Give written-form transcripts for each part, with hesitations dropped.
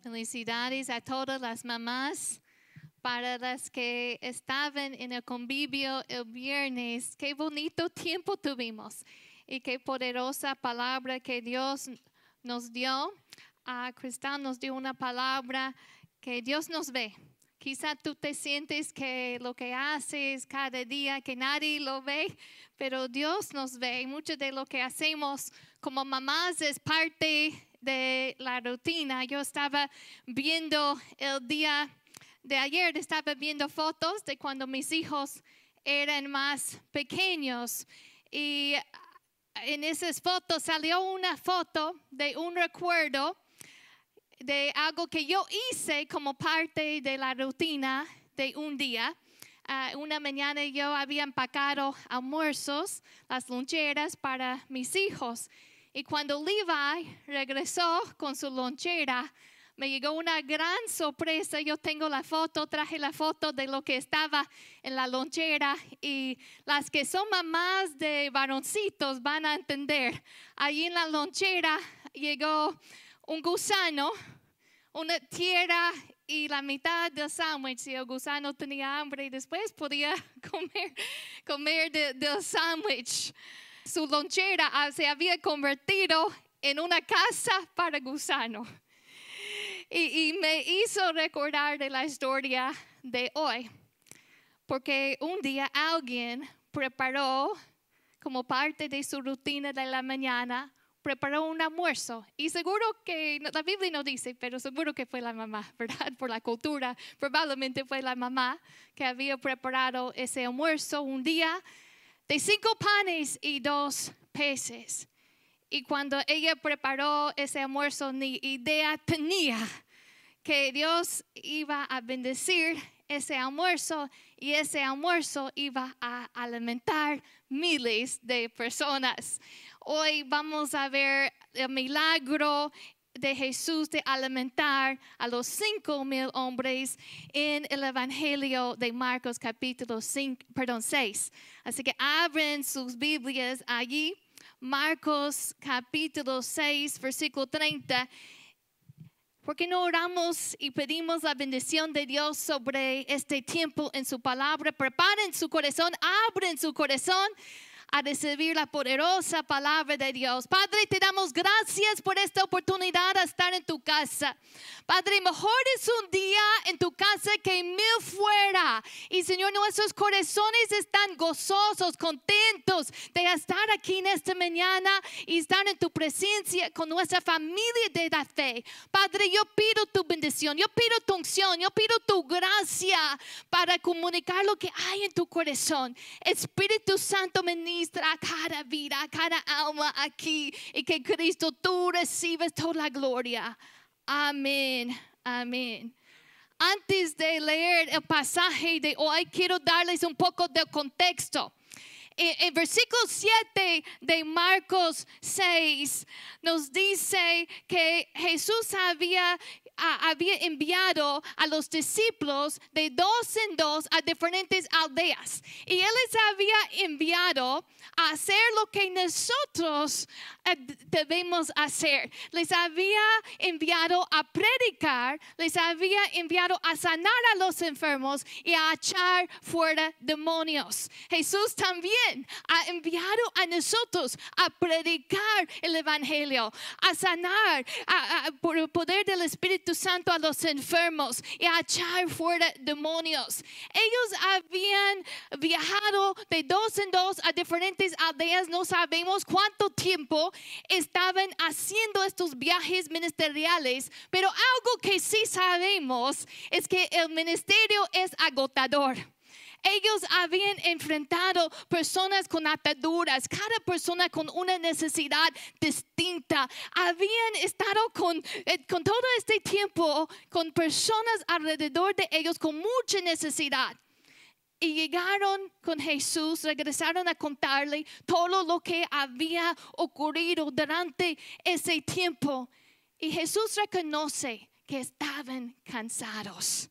Felicidades a todas las mamás. Para las que estaban en el convivio el viernes, qué bonito tiempo tuvimos y qué poderosa palabra que Dios nos dio. Cristal nos dio una palabra que Dios nos ve. Quizá tú te sientes que lo que haces cada día, que nadie lo ve, pero Dios nos ve. Y mucho de lo que hacemos como mamás es parte de la rutina. Yo estaba viendo el día de ayer, estaba viendo fotos de cuando mis hijos eran más pequeños. Y en esas fotos salió una foto de un recuerdo de algo que yo hice como parte de la rutina de un día. Una mañana yo había empacado almuerzos, las loncheras para mis hijos. Y cuando Levi regresó con su lonchera, me llegó una gran sorpresa. Yo tengo la foto, traje la foto de lo que estaba en la lonchera. Y las que son mamás de varoncitos van a entender. Allí en la lonchera llegó un gusano, una tierra y la mitad del sándwich. Si el gusano tenía hambre y después podía comer del sándwich. Su lonchera se había convertido en una casa para gusano. Y me hizo recordar de la historia de hoy. Porque un día alguien preparó, como parte de su rutina de la mañana, preparó un almuerzo. Y seguro que, la Biblia no dice, pero seguro que fue la mamá, ¿verdad? Por la cultura, probablemente fue la mamá que había preparado ese almuerzo un día de 5 panes y 2 peces. Y cuando ella preparó ese almuerzo, ni idea tenía que Dios iba a bendecir ese almuerzo y ese almuerzo iba a alimentar miles de personas. Hoy vamos a ver el milagro de Jesús de alimentar a los 5,000 hombres en el Evangelio de Marcos capítulo 6. Así que abren sus Biblias allí. Marcos capítulo 6, versículo 30. ¿Por qué no oramos y pedimos la bendición de Dios sobre este tiempo en su palabra? Preparen su corazón, abren su corazón a recibir la poderosa palabra de Dios. Padre, te damos gracias por esta oportunidad de estar en tu casa. Padre, mejor es un día en tu casa que 1000 fuera. Y Señor, nuestros corazones están gozosos, contentos de estar aquí en esta mañana y estar en tu presencia con nuestra familia de la fe. Padre, yo pido tu bendición, yo pido tu unción, yo pido tu gracia para comunicar lo que hay en tu corazón. Espíritu Santo, ministra a cada vida, a cada alma aquí, y que Cristo, tú recibes toda la gloria. Amén, amén. Antes de leer el pasaje de hoy, quiero darles un poco de contexto. En versículo 7 de Marcos 6 nos dice que Jesús había enviado a los discípulos de 2 en 2 a diferentes aldeas. Y Él les había enviado a hacer lo que nosotros debemos hacer. Les había enviado a predicar, les había enviado a sanar a los enfermos y a echar fuera demonios. Jesús también ha enviado a nosotros a predicar el evangelio, a sanar por el poder del Espíritu Santo a los enfermos y a echar fuera demonios. Ellos habían viajado de 2 en 2 a diferentes aldeas. No sabemos cuánto tiempo estaban haciendo estos viajes ministeriales, pero algo que sí sabemos es que el ministerio es agotador. Ellos habían enfrentado personas con ataduras, cada persona con una necesidad distinta. Habían estado con todo este tiempo con personas alrededor de ellos con mucha necesidad. Y llegaron con Jesús, regresaron a contarle todo lo que había ocurrido durante ese tiempo. Y Jesús reconoce que estaban cansados.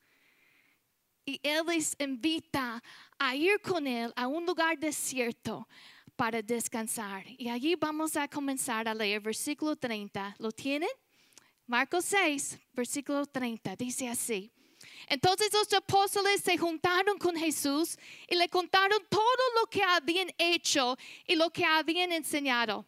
Y Él les invita a ir con Él a un lugar desierto para descansar. Y allí vamos a comenzar a leer versículo 30. ¿Lo tienen? Marcos 6, versículo 30, dice así. Entonces los apóstoles se juntaron con Jesús y le contaron todo lo que habían hecho y lo que habían enseñado.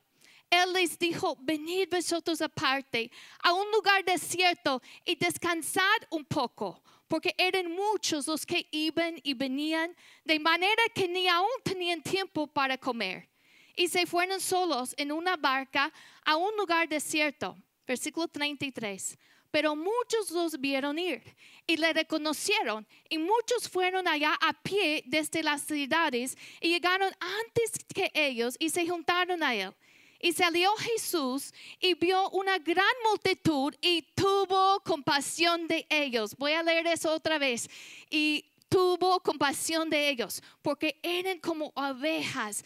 Él les dijo, venid vosotros aparte a un lugar desierto y descansad un poco, porque eran muchos los que iban y venían, de manera que ni aún tenían tiempo para comer. Y se fueron solos en una barca a un lugar desierto. Versículo 33. Pero muchos los vieron ir y le reconocieron, y muchos fueron allá a pie desde las ciudades y llegaron antes que ellos y se juntaron a él. Y salió Jesús y vio una gran multitud y tuvo compasión de ellos. Voy a leer eso otra vez. Y tuvo compasión de ellos porque eran como ovejas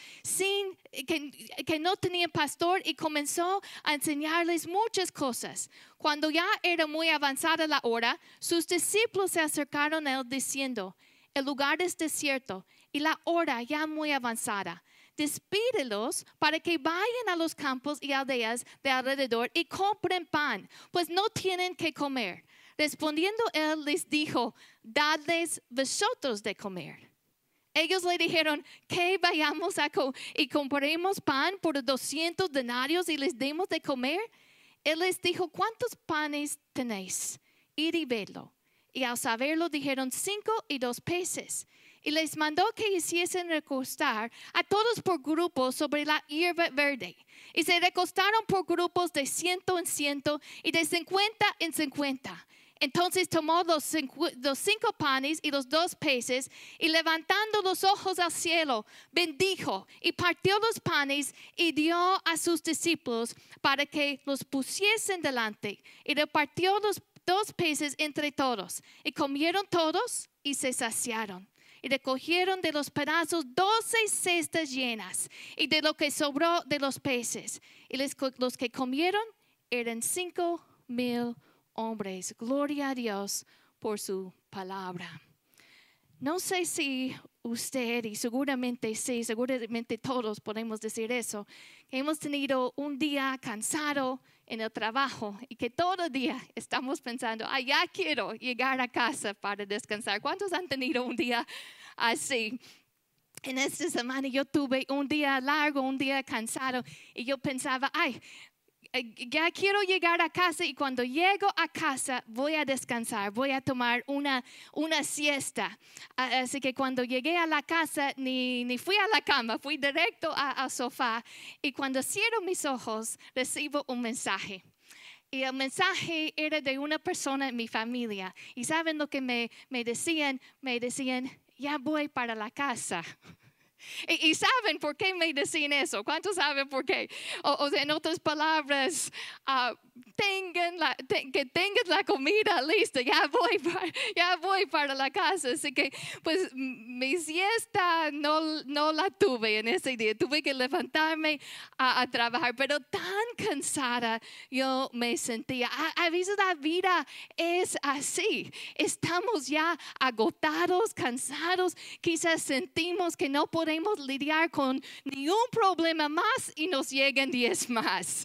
que no tenían pastor, y comenzó a enseñarles muchas cosas. Cuando ya era muy avanzada la hora, sus discípulos se acercaron a él diciendo, el lugar es desierto y la hora ya muy avanzada. Despídelos para que vayan a los campos y aldeas de alrededor y compren pan, pues no tienen que comer. Respondiendo él les dijo, dadles vosotros de comer. Ellos le dijeron, que vayamos y compremos pan por 200 denarios y les demos de comer. Él les dijo, ¿cuántos panes tenéis? Id y vedlo. Y al saberlo dijeron, 5 y 2 peces. Y les mandó que hiciesen recostar a todos por grupos sobre la hierba verde. Y se recostaron por grupos de 100 en 100 y de 50 en 50. Entonces tomó los 5 panes y los 2 peces y levantando los ojos al cielo, bendijo y partió los panes y dio a sus discípulos para que los pusiesen delante. Y repartió los 2 peces entre todos. Y comieron todos y se saciaron. Y recogieron de los pedazos 12 cestas llenas y de lo que sobró de los peces. Y los que comieron eran 5,000 hombres. Gloria a Dios por su palabra. No sé si usted, y seguramente sí, seguramente todos podemos decir eso, que hemos tenido un día cansado en el trabajo y que todo el día estamos pensando, ya quiero llegar a casa para descansar. ¿Cuántos han tenido un día así? En esta semana yo tuve un día largo, un día cansado, y yo pensaba, ya quiero llegar a casa, y cuando llego a casa voy a descansar, voy a tomar una siesta. Así que cuando llegué a la casa ni fui a la cama, fui directo al sofá, y cuando cierro mis ojos recibo un mensaje. Y el mensaje era de una persona en mi familia. Y ¿saben lo que me decían? Me decían, ya voy para la casa. Y ¿saben por qué me decían eso? ¿Cuántos saben por qué? O sea, en otras palabras, que tengan la comida lista. Ya voy para la casa. Así que pues mi siesta no la tuve en ese día. Tuve que levantarme a trabajar, pero tan cansada yo me sentía. A veces la vida es así. Estamos ya agotados, cansados. Quizás sentimos que no podemos lidiar con ni un problema más y nos llegan 10 más.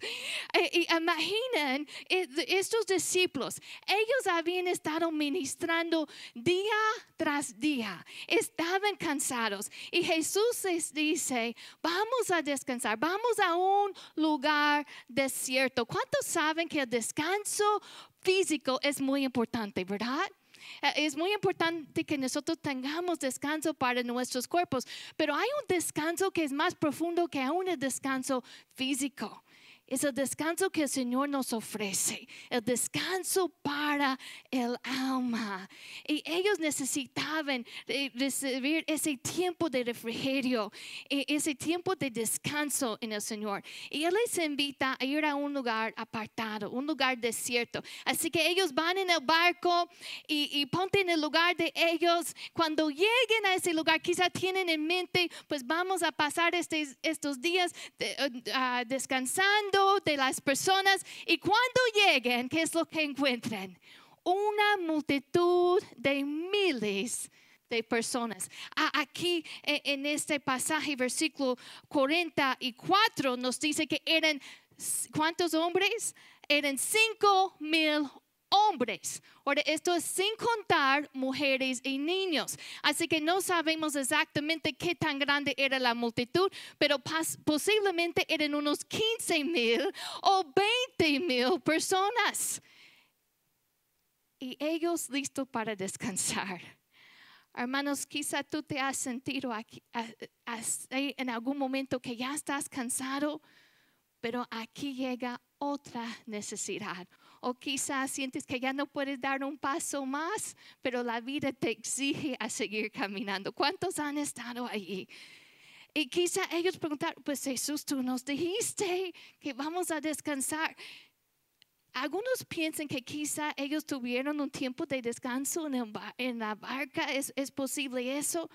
Y imaginen estos discípulos, ellos habían estado ministrando día tras día, estaban cansados, y Jesús les dice, vamos a descansar, vamos a un lugar desierto. ¿Cuántos saben que el descanso físico es muy importante, verdad? Es muy importante que nosotros tengamos descanso para nuestros cuerpos, pero hay un descanso que es más profundo que aún el descanso físico. Es el descanso que el Señor nos ofrece, el descanso para el alma. Y ellos necesitaban recibir ese tiempo de refrigerio, ese tiempo de descanso en el Señor. Y Él les invita a ir a un lugar apartado, un lugar desierto. Así que ellos van en el barco y ponte en el lugar de ellos. Cuando lleguen a ese lugar, quizá tienen en mente, pues vamos a pasar estos días descansando de las personas, y cuando lleguen, ¿qué es lo que encuentran? Una multitud de miles de personas. Aquí en este pasaje, versículo 44, nos dice que eran ¿cuántos hombres? eran 5,000 hombres. Ahora, esto es sin contar mujeres y niños. Así que no sabemos exactamente qué tan grande era la multitud, pero posiblemente eran unos 15,000 o 20,000 personas. Y ellos listos para descansar. Hermanos, quizá tú te has sentido aquí, en algún momento que ya estás cansado, pero aquí llega otra necesidad. O quizás sientes que ya no puedes dar un paso más, pero la vida te exige a seguir caminando. ¿Cuántos han estado allí? Y quizá ellos preguntaron, pues Jesús, tú nos dijiste que vamos a descansar. Algunos piensan que quizá ellos tuvieron un tiempo de descanso en la barca. Es posible eso.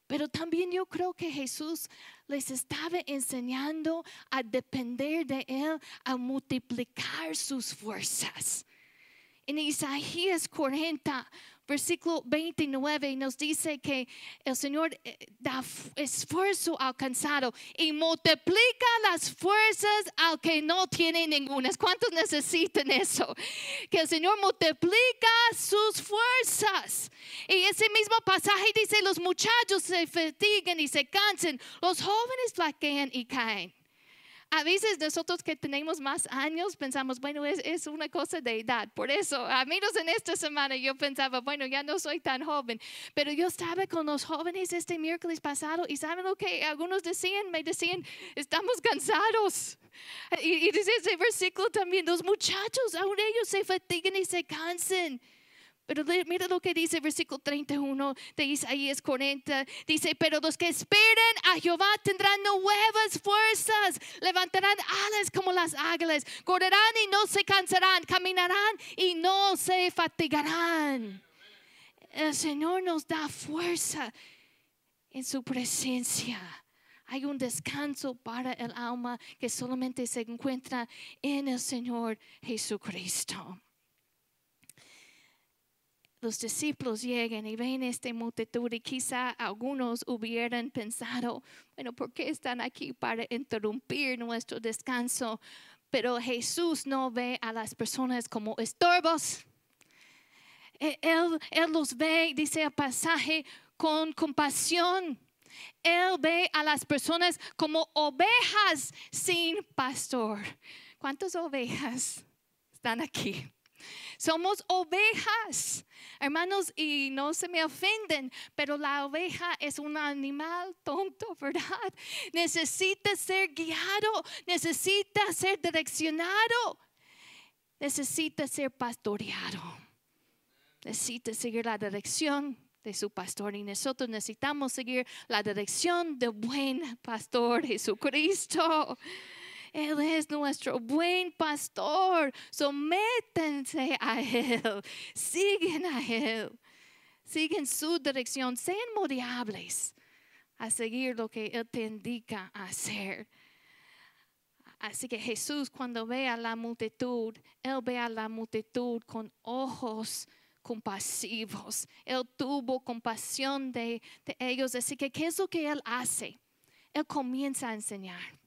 Pero también yo creo que Jesús les estaba enseñando a depender de Él, a multiplicar sus fuerzas. En Isaías 40, versículo 29 nos dice que el Señor da esfuerzo al cansado y multiplica las fuerzas al que no tiene ninguna. ¿Cuántos necesitan eso? Que el Señor multiplica sus fuerzas. Y ese mismo pasaje dice, los muchachos se fatigan y se cansan, los jóvenes flaquean y caen. A veces nosotros que tenemos más años pensamos, bueno, es una cosa de edad. Por eso, a menos en esta semana yo pensaba, bueno, ya no soy tan joven. Pero yo estaba con los jóvenes este miércoles pasado y ¿saben lo que algunos decían? Me decían, estamos cansados. Y dice ese versículo también, los muchachos, aún ellos se fatigan y se cansan. Pero mira lo que dice el versículo 31 de Isaías 40. Dice, pero los que esperen a Jehová tendrán nuevas fuerzas. Levantarán alas como las águilas. Correrán y no se cansarán. Caminarán y no se fatigarán. El Señor nos da fuerza en su presencia. Hay un descanso para el alma que solamente se encuentra en el Señor Jesucristo. Los discípulos llegan y ven esta multitud y quizá algunos hubieran pensado, bueno, ¿por qué están aquí para interrumpir nuestro descanso? Pero Jesús no ve a las personas como estorbos. Él los ve, dice el pasaje, con compasión. Él ve a las personas como ovejas sin pastor. ¿Cuántas ovejas están aquí? Somos ovejas, hermanos, y no se me ofenden, pero la oveja es un animal tonto, ¿verdad? Necesita ser guiado, necesita ser direccionado, necesita ser pastoreado, necesita seguir la dirección de su pastor. Y nosotros necesitamos seguir la dirección del buen pastor Jesucristo. Él es nuestro buen pastor. Sométense a Él. Siguen a Él. Siguen su dirección. Sean moldeables a seguir lo que Él te indica hacer. Así que Jesús, cuando ve a la multitud, Él ve a la multitud con ojos compasivos. Él tuvo compasión de ellos. Así que, ¿qué es lo que Él hace? Él comienza a enseñar.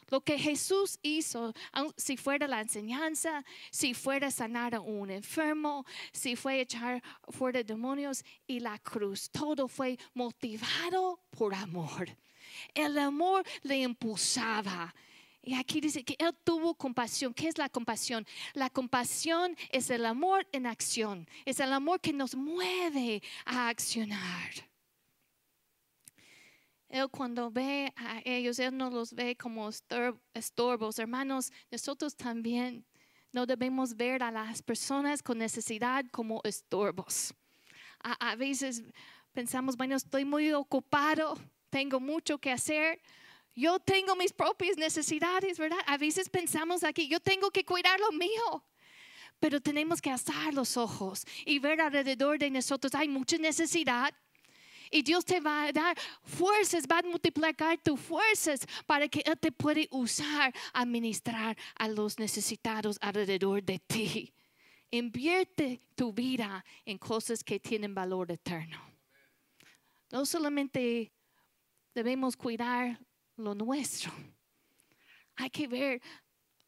Lo que Jesús hizo, si fuera la enseñanza, si fuera sanar a un enfermo, si fue echar fuera demonios y la cruz, todo fue motivado por amor. El amor le impulsaba. Y aquí dice que Él tuvo compasión. ¿Qué es la compasión? La compasión es el amor en acción. Es el amor que nos mueve a accionar. Él cuando ve a ellos, Él no los ve como estorbos. Hermanos, nosotros también no debemos ver a las personas con necesidad como estorbos. A veces pensamos, bueno, estoy muy ocupado, tengo mucho que hacer. Yo tengo mis propias necesidades, ¿verdad? A veces pensamos aquí, yo tengo que cuidar lo mío. Pero tenemos que alzar los ojos y ver alrededor de nosotros, hay mucha necesidad. Y Dios te va a dar fuerzas, va a multiplicar tus fuerzas para que Él te pueda usar a ministrar a los necesitados alrededor de ti. Invierte tu vida en cosas que tienen valor eterno. No solamente debemos cuidar lo nuestro. Hay que ver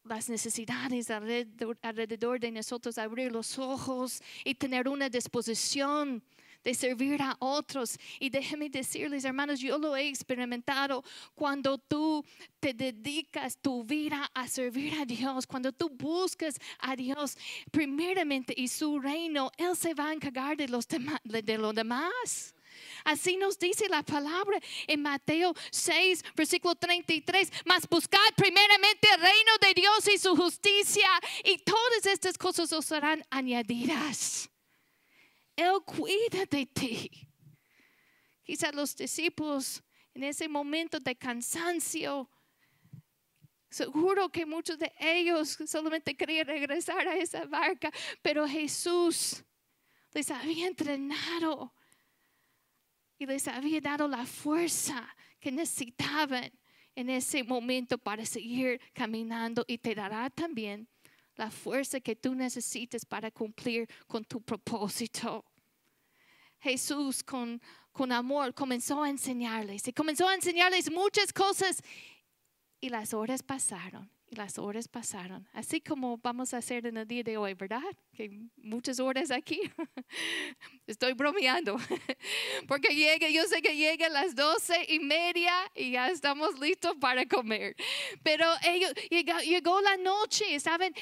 las necesidades alrededor de nosotros, abrir los ojos y tener una disposición de servir a otros. Y déjenme decirles, hermanos, yo lo he experimentado cuando tú te dedicas tu vida a servir a Dios, cuando tú buscas a Dios primeramente y su reino, Él se va a encargar de los demás. Así nos dice la palabra en Mateo 6, versículo 33. Mas buscad primeramente el reino de Dios y su justicia, y todas estas cosas os serán añadidas. Él cuida de ti. Quizás los discípulos en ese momento de cansancio, seguro que muchos de ellos solamente querían regresar a esa barca, pero Jesús les había entrenado y les había dado la fuerza que necesitaban en ese momento para seguir caminando, y te dará también la fuerza que tú necesites para cumplir con tu propósito. Jesús con amor comenzó a enseñarles muchas cosas, y las horas pasaron. Y las horas pasaron, así como vamos a hacer en el día de hoy, ¿verdad? Que muchas horas aquí. Estoy bromeando, porque yo sé que llega a las 12:30 y ya estamos listos para comer. Pero llegó la noche, ¿saben?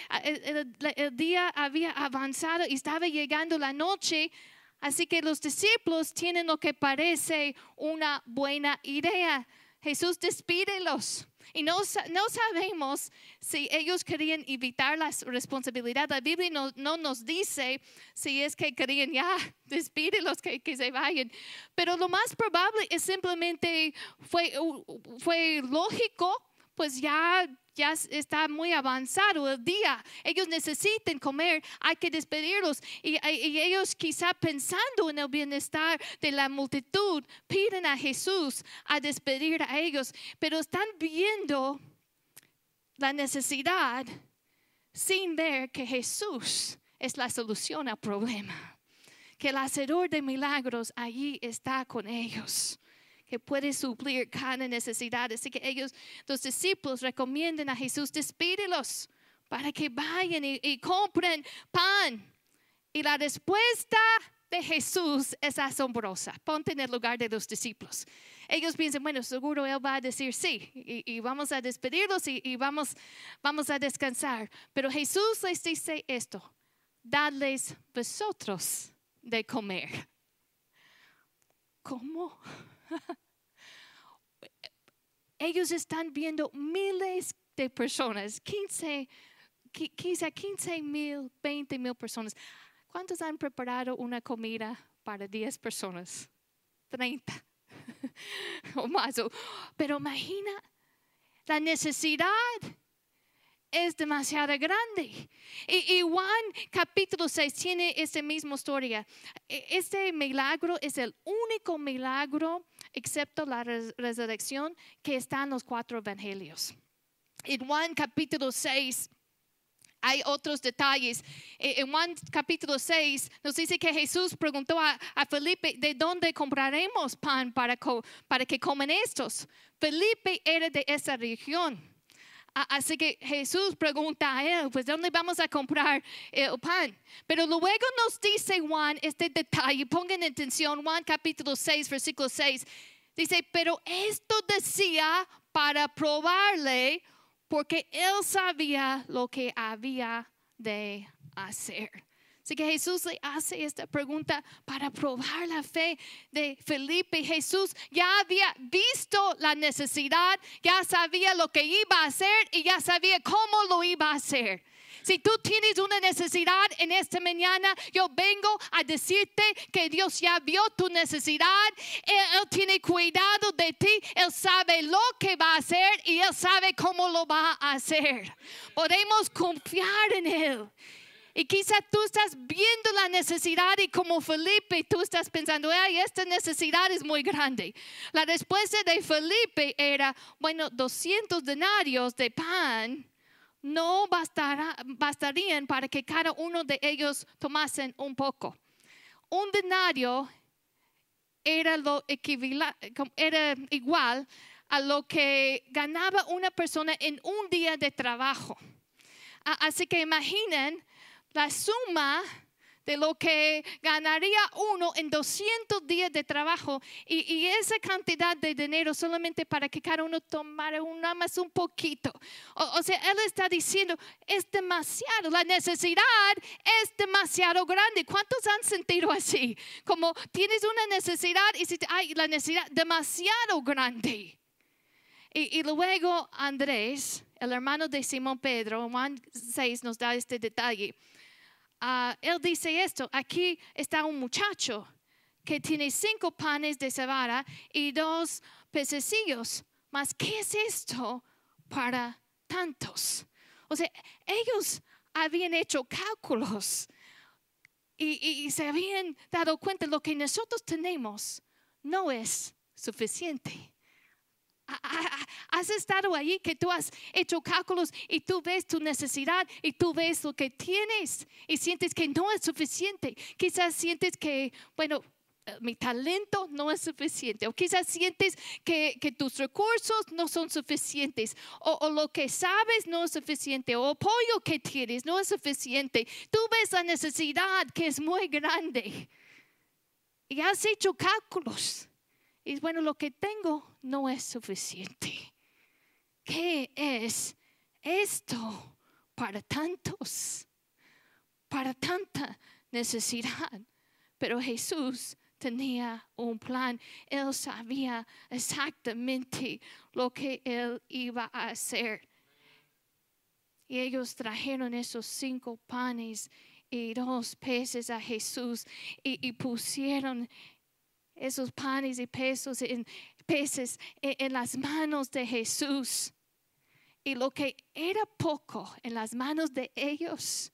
El día había avanzado y estaba llegando la noche. Así que los discípulos tienen lo que parece una buena idea. Jesús despídelos. Y no sabemos si ellos querían evitar la responsabilidad. La Biblia no nos dice si es que querían ya despídelos, que se vayan. Pero lo más probable es simplemente fue lógico, pues ya está muy avanzado el día. Ellos necesitan comer, hay que despedirlos. Y ellos, quizá pensando en el bienestar de la multitud, piden a Jesús a despedir a ellos. Pero están viendo la necesidad sin ver que Jesús es la solución al problema. Que el hacedor de milagros allí está con ellos, que puede suplir cada necesidad. Así que ellos, los discípulos, recomiendan a Jesús: despídelos para que vayan y compren pan. Y la respuesta de Jesús es asombrosa. Ponte en el lugar de los discípulos. Ellos piensan, bueno, seguro Él va a decir sí, y vamos a despedirlos y vamos a descansar. Pero Jesús les dice esto: dadles vosotros de comer. ¿Cómo? Ellos están viendo miles de personas, 15,000, 20,000 personas. ¿Cuántos han preparado una comida para 10 personas? 30 o más. Pero imagina, la necesidad es demasiado grande. Y Juan capítulo 6 tiene esta misma historia. Este milagro es el único milagro, excepto la resurrección, que está en los 4 evangelios. En Juan capítulo 6 hay otros detalles. En Juan capítulo 6 nos dice que Jesús preguntó a Felipe: ¿de dónde compraremos pan para que coman estos? Felipe era de esa región. Así que Jesús pregunta a él: pues ¿dónde vamos a comprar el pan? Pero luego nos dice Juan este detalle. Pongan atención, Juan capítulo 6, versículo 6. Dice: pero esto decía para probarle, porque él sabía lo que había de hacer. Así que Jesús le hace esta pregunta para probar la fe de Felipe. Jesús ya había visto la necesidad, ya sabía lo que iba a hacer y ya sabía cómo lo iba a hacer. Si tú tienes una necesidad en esta mañana, yo vengo a decirte que Dios ya vio tu necesidad. Él tiene cuidado de ti. Él sabe lo que va a hacer y Él sabe cómo lo va a hacer. Podemos confiar en Él. Y quizá tú estás viendo la necesidad y como Felipe tú estás pensando: ay, esta necesidad es muy grande. La respuesta de Felipe era: bueno, 200 denarios de pan no bastarían para que cada uno de ellos tomasen un poco. Un denario era igual a lo que ganaba una persona en un día de trabajo. Así que imaginen la suma de lo que ganaría uno en 200 días de trabajo y esa cantidad de dinero solamente para que cada uno tomara nada más un poquito. O sea, él está diciendo, es demasiado, la necesidad es demasiado grande. ¿Cuántos han sentido así? Como tienes una necesidad y hay la necesidad demasiado grande. Y luego Andrés, el hermano de Simón Pedro, Juan 6 nos da este detalle. Él dice esto, aquí está un muchacho que tiene 5 panes de cebada y 2 pececillos. Mas, ¿qué es esto para tantos? O sea, ellos habían hecho cálculos y se habían dado cuenta lo que nosotros tenemos no es suficiente. Has estado allí que tú has hecho cálculos y tú ves tu necesidad y tú ves lo que tienes y sientes que no es suficiente. Quizás sientes que, bueno, mi talento no es suficiente, o quizás sientes que tus recursos no son suficientes, o lo que sabes no es suficiente, o apoyo que tienes no es suficiente. Tú ves la necesidad que es muy grande y has hecho cálculos. Y bueno, lo que tengo no es suficiente. ¿Qué es esto para tantos? Para tanta necesidad. Pero Jesús tenía un plan. Él sabía exactamente lo que él iba a hacer. Y ellos trajeron esos 5 panes y 2 peces a Jesús y pusieron esos panes y peces en las manos de Jesús. Y lo que era poco en las manos de ellos,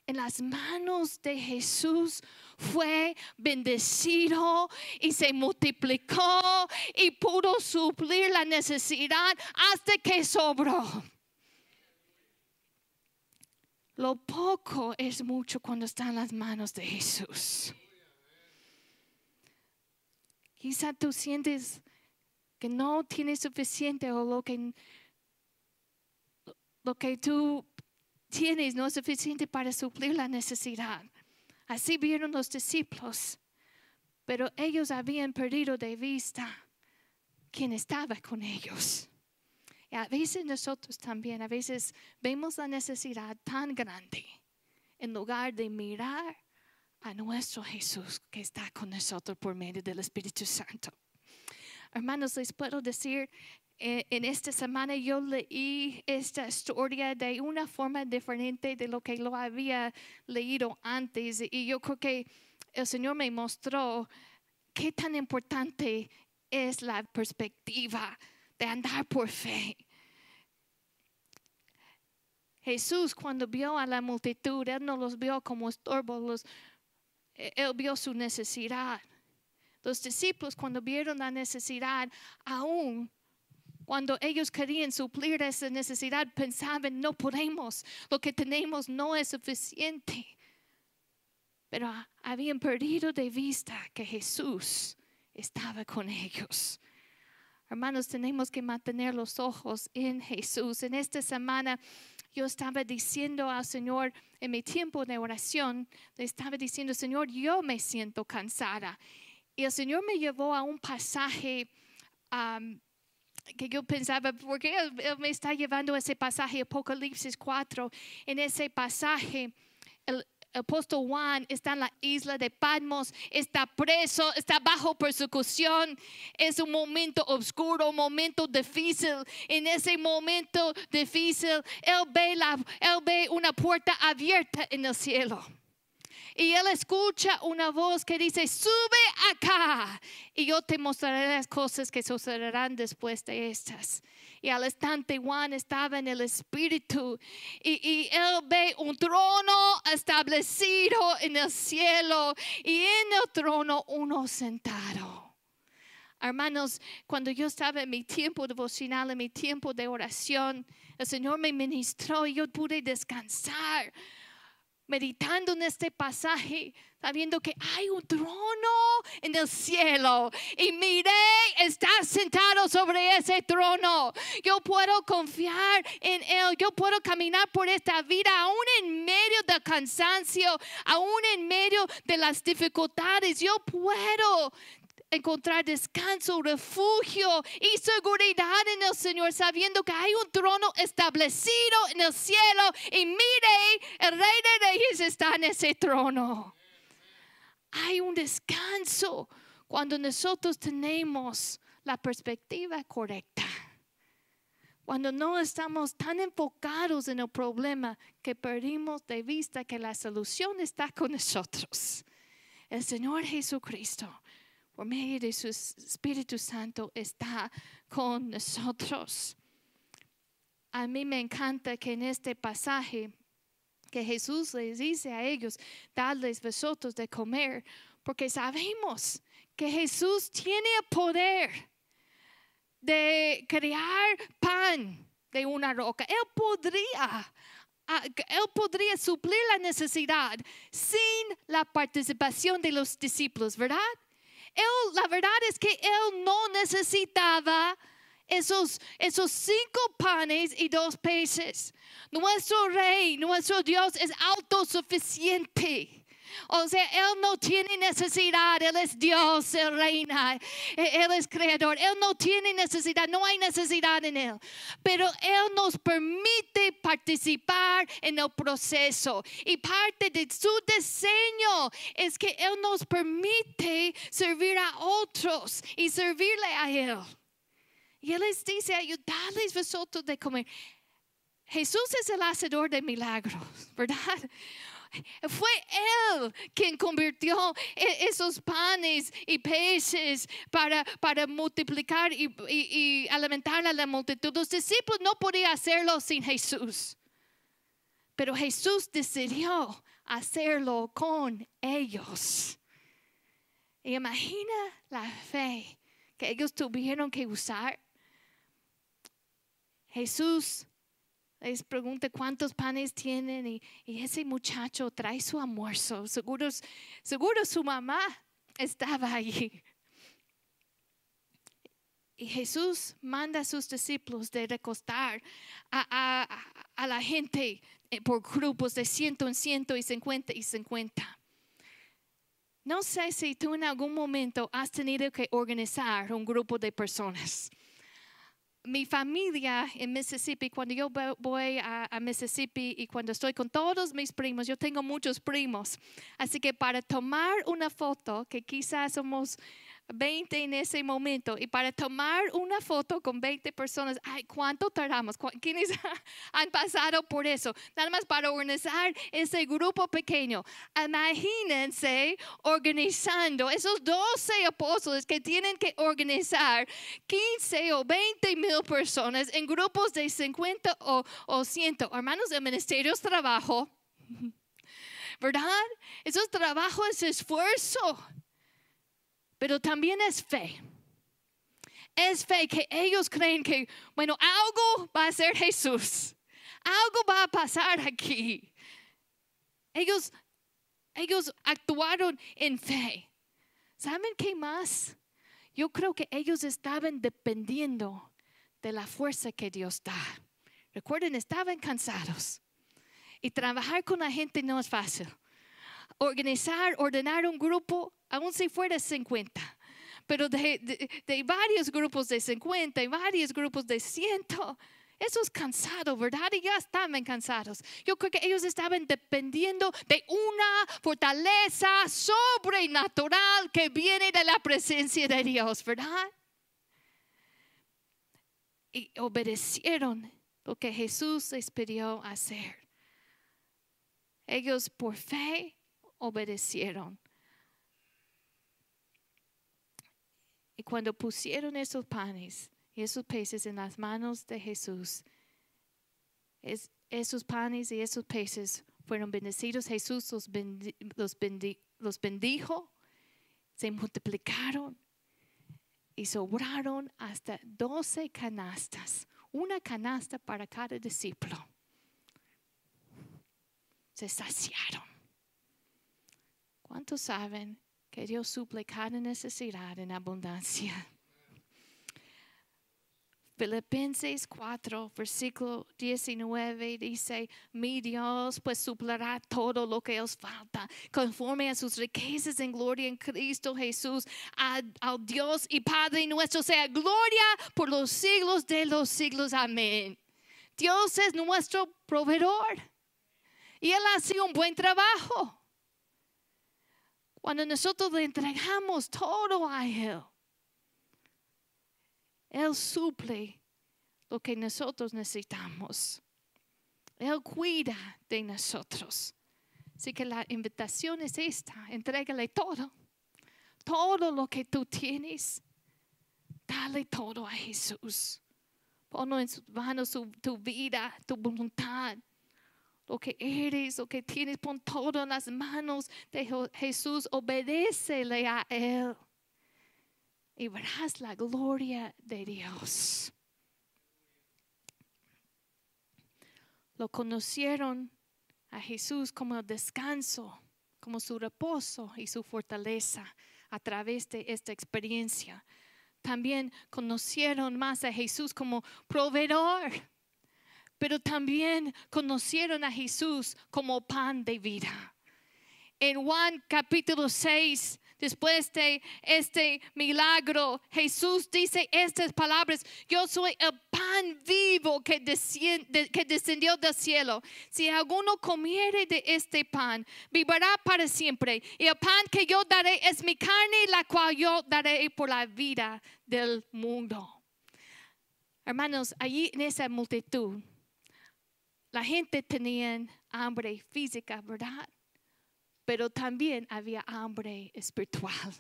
en las manos de Jesús fue bendecido y se multiplicó y pudo suplir la necesidad hasta que sobró. Lo poco es mucho cuando está en las manos de Jesús. Quizá tú sientes que no tienes suficiente o lo que tú tienes no es suficiente para suplir la necesidad. Así vieron los discípulos, pero ellos habían perdido de vista quién estaba con ellos. Y a veces nosotros también, a veces vemos la necesidad tan grande en lugar de mirar a nuestro Jesús que está con nosotros por medio del Espíritu Santo. Hermanos, les puedo decir, en esta semana yo leí esta historia de una forma diferente de lo que lo había leído antes. Y yo creo que el Señor me mostró qué tan importante es la perspectiva de andar por fe. Jesús, cuando vio a la multitud, Él no los vio como estorbo, Él vio su necesidad. Los discípulos, cuando vieron la necesidad, aún cuando ellos querían suplir esa necesidad, pensaban, no podemos, lo que tenemos no es suficiente. Pero habían perdido de vista que Jesús estaba con ellos. Hermanos, tenemos que mantener los ojos en Jesús. En esta semana yo estaba diciendo al Señor, en mi tiempo de oración, le estaba diciendo, Señor, yo me siento cansada. Y el Señor me llevó a un pasaje que yo pensaba, ¿por qué Él me está llevando a ese pasaje, Apocalipsis 4? En ese pasaje, el apóstol Juan está en la isla de Patmos, está preso, está bajo persecución. Es un momento oscuro, un momento difícil. En ese momento difícil, él ve una puerta abierta en el cielo. Y él escucha una voz que dice, sube acá y yo te mostraré las cosas que sucederán después de estas. Y al instante Juan estaba en el Espíritu y él ve un trono establecido en el cielo y en el trono uno sentado. Hermanos, cuando yo estaba en mi tiempo devocional, en mi tiempo de oración, el Señor me ministró y yo pude descansar. meditando en este pasaje, sabiendo que hay un trono en el cielo y miré, está sentado sobre ese trono. Yo puedo confiar en Él, yo puedo caminar por esta vida aún en medio del cansancio, aún en medio de las dificultades. Yo puedo encontrar descanso, refugio y seguridad en el Señor, sabiendo que hay un trono establecido en el cielo y mire, el Rey de Reyes está en ese trono. Hay un descanso cuando nosotros tenemos la perspectiva correcta. Cuando no estamos tan enfocados en el problema que perdimos de vista que la solución está con nosotros. El Señor Jesucristo, por medio de su Espíritu Santo, está con nosotros. A mí me encanta que en este pasaje que Jesús les dice a ellos, dadles vosotros de comer, porque sabemos que Jesús tiene el poder de crear pan de una roca. Él podría suplir la necesidad sin la participación de los discípulos, ¿verdad? La verdad es que Él no necesitaba esos 5 panes y 2 peces. Nuestro Rey, nuestro Dios es autosuficiente. O sea, Él no tiene necesidad. Él es Dios, Él reina, Él es creador. Él no tiene necesidad, no hay necesidad en Él. Pero Él nos permite participar en el proceso. Y parte de su diseño es que Él nos permite servir a otros y servirle a Él. Y Él les dice, ayudadles vosotros de comer. Jesús es el hacedor de milagros, ¿verdad? Fue Él quien convirtió esos panes y peces para multiplicar y alimentar a la multitud. Los discípulos no podían hacerlo sin Jesús. Pero Jesús decidió hacerlo con ellos. Y imagina la fe que ellos tuvieron que usar. Jesús les pregunta cuántos panes tienen y ese muchacho trae su almuerzo. Seguro su mamá estaba allí. Y Jesús manda a sus discípulos de recostar a la gente por grupos de 100 en 100 y 50 y 50. No sé si tú en algún momento has tenido que organizar un grupo de personas. Mi familia en Mississippi, cuando yo voy a Mississippi y cuando estoy con todos mis primos, yo tengo muchos primos. Así que para tomar una foto, que quizás somos 20 en ese momento, y para tomar una foto con 20 personas, ay, ¿cuánto tardamos? ¿Quiénes han pasado por eso? Nada más para organizar ese grupo pequeño. Imagínense organizando esos 12 apóstoles que tienen que organizar 15 o 20 mil personas en grupos de 50 o 100. Hermanos, el ministerio es trabajo, ¿verdad? Eso es trabajo, es esfuerzo. Pero también es fe. Es fe que ellos creen que, bueno, algo va a ser Jesús. Algo va a pasar aquí. Ellos actuaron en fe. ¿Saben qué más? Yo creo que ellos estaban dependiendo de la fuerza que Dios da. Recuerden, estaban cansados. Y trabajar con la gente no es fácil. Ordenar un grupo, aun si fuera 50, pero de varios grupos de 50 y varios grupos de 100, eso es cansado, ¿verdad? Y ya estaban cansados. Yo creo que ellos estaban dependiendo de una fortaleza sobrenatural que viene de la presencia de Dios, ¿verdad? Y obedecieron lo que Jesús les pidió hacer. Ellos por fe obedecieron. Y cuando pusieron esos panes y esos peces en las manos de Jesús, esos panes y esos peces fueron bendecidos. Jesús los bendijo, se multiplicaron y sobraron hasta 12 canastas, una canasta para cada discípulo. se saciaron. ¿Cuántos saben que Dios suple cada necesidad en abundancia? Filipenses 4, versículo 19 dice, mi Dios pues suplirá todo lo que os falta, conforme a sus riquezas en gloria en Cristo Jesús. Al Dios y Padre nuestro sea gloria por los siglos de los siglos. Amén. Dios es nuestro proveedor y Él hace un buen trabajo. Cuando nosotros le entregamos todo a Él, Él suple lo que nosotros necesitamos. Él cuida de nosotros. Así que la invitación es esta: entrégale todo. Todo lo que tú tienes, dale todo a Jesús. Ponlo en sus manos, tu vida, tu voluntad. Lo que eres, lo que tienes, pon todo en las manos de Jesús. Obedécele a Él y verás la gloria de Dios. Lo conocieron a Jesús como el descanso, como su reposo y su fortaleza a través de esta experiencia. También conocieron más a Jesús como proveedor, pero también conocieron a Jesús como pan de vida. En Juan capítulo 6, después de este milagro, Jesús dice estas palabras: yo soy el pan vivo que descendió del cielo. Si alguno comiere de este pan, vivirá para siempre. Y el pan que yo daré es mi carne, la cual yo daré por la vida del mundo. Hermanos, allí en esa multitud, la gente tenía hambre física, ¿verdad? Pero también había hambre espiritual.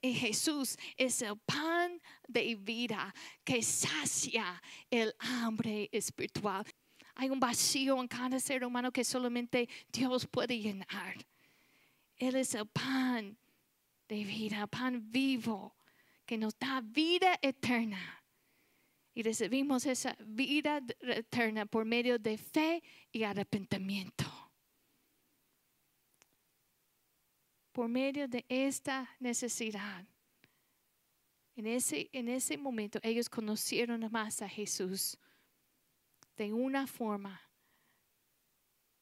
Y Jesús es el pan de vida que sacia el hambre espiritual. Hay un vacío en cada ser humano que solamente Dios puede llenar. Él es el pan de vida, pan vivo que nos da vida eterna. Y recibimos esa vida eterna por medio de fe y arrepentimiento. Por medio de esta necesidad, en ese momento ellos conocieron más a Jesús de una forma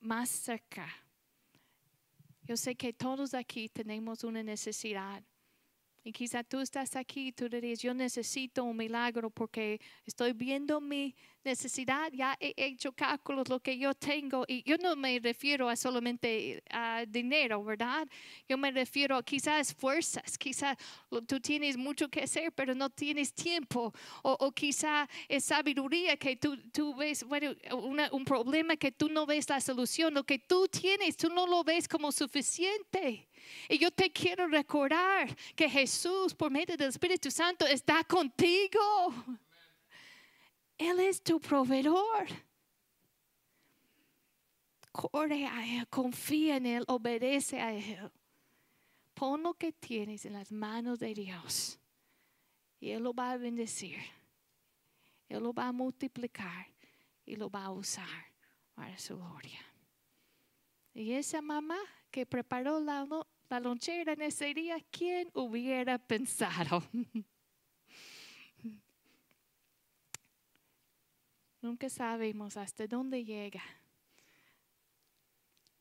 más cerca. Yo sé que todos aquí tenemos una necesidad. Y quizá tú estás aquí y tú dirías: yo necesito un milagro porque estoy viendo mi necesidad, ya he hecho cálculos lo que yo tengo. Y yo no me refiero a solamente a dinero, ¿verdad? Yo me refiero a quizás fuerzas, quizás tú tienes mucho que hacer pero no tienes tiempo. O quizá es sabiduría que tú ves, bueno, un problema que tú no ves la solución. Lo que tú tienes, tú no lo ves como suficiente. Y yo te quiero recordar que Jesús, por medio del Espíritu Santo, está contigo. Él es tu proveedor. Corre a Él, confía en Él, obedece a Él. Pon lo que tienes en las manos de Dios y Él lo va a bendecir. Él lo va a multiplicar y lo va a usar para su gloria. Y esa mamá que preparó la lonchera en ese día, ¿quién hubiera pensado? Nunca sabemos hasta dónde llega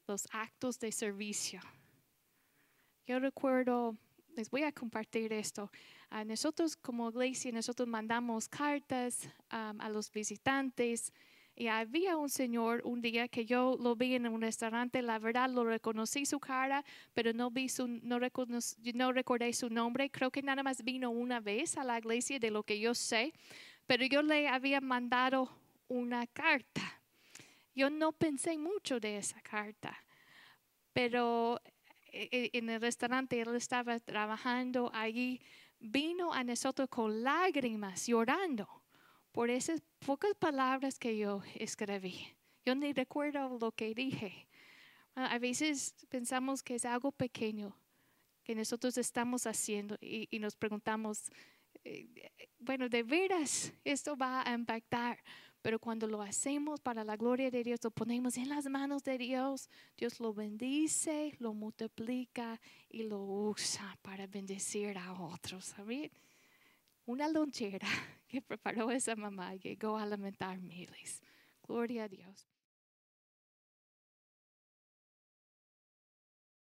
los actos de servicio. Yo recuerdo, les voy a compartir esto. Nosotros como iglesia, nosotros mandamos cartas a los visitantes. Y había un señor un día que yo lo vi en un restaurante. La verdad lo reconocí su cara, pero no recordé su nombre. Creo que nada más vino una vez a la iglesia de lo que yo sé. Pero yo le había mandado una carta. Yo no pensé mucho de esa carta. Pero en el restaurante él estaba trabajando allí. Vino a nosotros con lágrimas, llorando por esas pocas palabras que yo escribí. Yo ni recuerdo lo que dije. A veces pensamos que es algo pequeño que nosotros estamos haciendo y nos preguntamos, bueno, ¿de veras esto va a impactar? Pero cuando lo hacemos para la gloria de Dios, lo ponemos en las manos de Dios, Dios lo bendice, lo multiplica y lo usa para bendecir a otros. ¿Saben? Una lonchera que preparó esa mamá llegó a alimentar miles. Gloria a Dios.